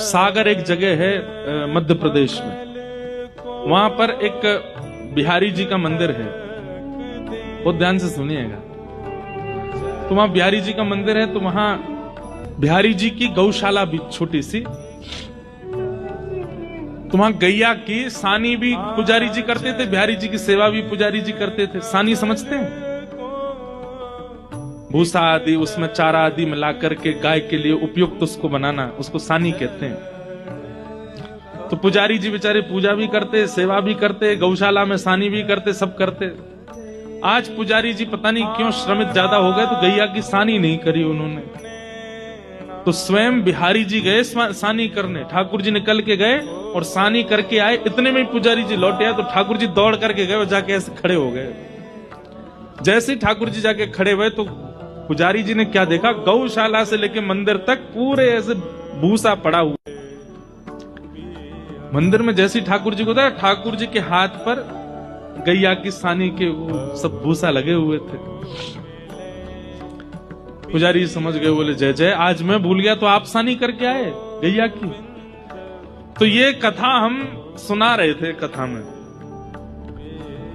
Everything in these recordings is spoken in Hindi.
सागर एक जगह है मध्य प्रदेश में, वहां पर एक बिहारी जी का मंदिर है। बहुत ध्यान से सुनिएगा। तो वहां बिहारी जी का मंदिर है, तो वहां बिहारी जी की गौशाला भी छोटी सी, तो वहां गैया की सानी भी पुजारी जी करते थे, बिहारी जी की सेवा भी पुजारी जी करते थे। सानी समझते हैं? भूसा आदि उसमें चारा आदि मिला करके गाय के लिए उपयुक्त उसको बनाना, उसको सानी कहते हैं। तो पुजारी जी बेचारे पूजा भी करते, सेवा भी करते, गौशाला में सानी भी करते, सब करते। आज पुजारी जी पता नहीं क्यों श्रमित ज्यादा हो गए, तो गैया की सानी नहीं करी उन्होंने। तो स्वयं बिहारी जी गए सानी करने, ठाकुर जी निकल के गए और सानी करके आए। इतने में पुजारी जी लौटे आए, तो ठाकुर जी दौड़ करके गए और जाके ऐसे खड़े हो गए। जैसे ही ठाकुर जी जाके खड़े हुए, तो पुजारी जी ने क्या देखा, गौशाला से लेके मंदिर तक पूरे ऐसे भूसा पड़ा हुआ। मंदिर में जैसे ही ठाकुर जी को था, ठाकुर जी के हाथ पर गैया की सानी के वो सब भूसा लगे हुए थे। पुजारी समझ गए, बोले जय जय, आज मैं भूल गया तो आप सानी करके आए गैया की। तो ये कथा हम सुना रहे थे कथा में,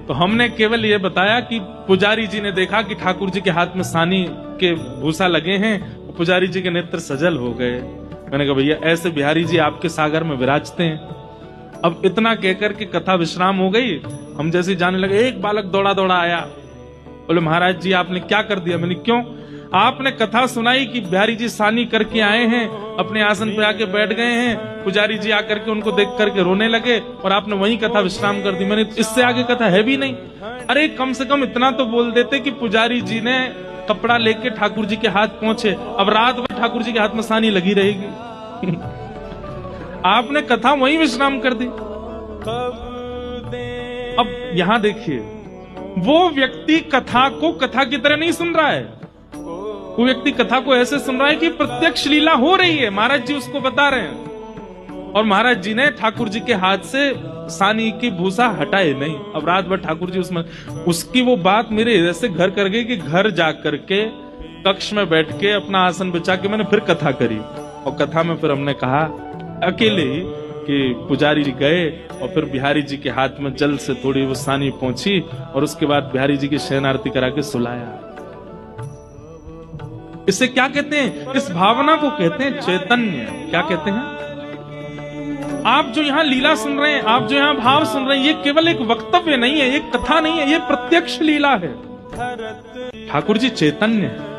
तो हमने केवल ये बताया कि पुजारी जी ने देखा कि ठाकुर जी के हाथ में सानी के भूसा लगे हैं, पुजारी जी के नेत्र सजल हो गए। मैंने कहा भैया ऐसे बिहारी जी आपके सागर में विराजते हैं। अब इतना कहकर के कथा विश्राम हो गई। हम जैसे जाने लगे, एक बालक दौड़ा दौड़ा आया, बोले महाराज जी आपने क्या कर दिया? मैंने क्यों? आपने कथा सुनाई कि बिहारी जी सानी करके आए हैं, अपने आसन पे आके बैठ गए हैं, पुजारी जी आकर के उनको देख करके रोने लगे और आपने वही कथा विश्राम कर दी। मैंने इससे आगे कथा है भी नहीं। अरे कम से कम इतना तो बोल देते कि पुजारी जी ने कपड़ा लेके ठाकुर जी के हाथ पहुंचे, अब रात भर ठाकुर जी के हाथ में सानी लगी रहेगी। आपने कथा वही विश्राम कर दी। अब यहां देखिए, वो व्यक्ति कथा को कथा की तरह नहीं सुन रहा है, वो व्यक्ति कथा को ऐसे सुन रहा है कि प्रत्यक्ष लीला हो रही है, महाराज जी उसको बता रहे हैं। और महाराज जी ने ठाकुर जी के हाथ से सानी की भूसा हटाए नहीं। अब रात भर ठाकुर जी उसमें, उसकी वो बात मेरे ऐसे घर कर गई कि घर जाकर के कक्ष में बैठ के अपना आसन बिछा के मैंने फिर कथा करी। और कथा में फिर हमने कहा अकेले ही कि पुजारी जी गए और फिर बिहारी जी के हाथ में जल से थोड़ी वो सानी पहुंची और उसके बाद बिहारी जी की शयन आरती करा के सुलाया। इसे क्या कहते हैं? इस भावना को कहते हैं चैतन्य। क्या कहते हैं? आप जो यहाँ लीला सुन रहे हैं, आप जो यहाँ भाव सुन रहे हैं, ये केवल एक वक्तव्य नहीं है, ये कथा नहीं है, ये प्रत्यक्ष लीला है। ठाकुर जी चैतन्य है।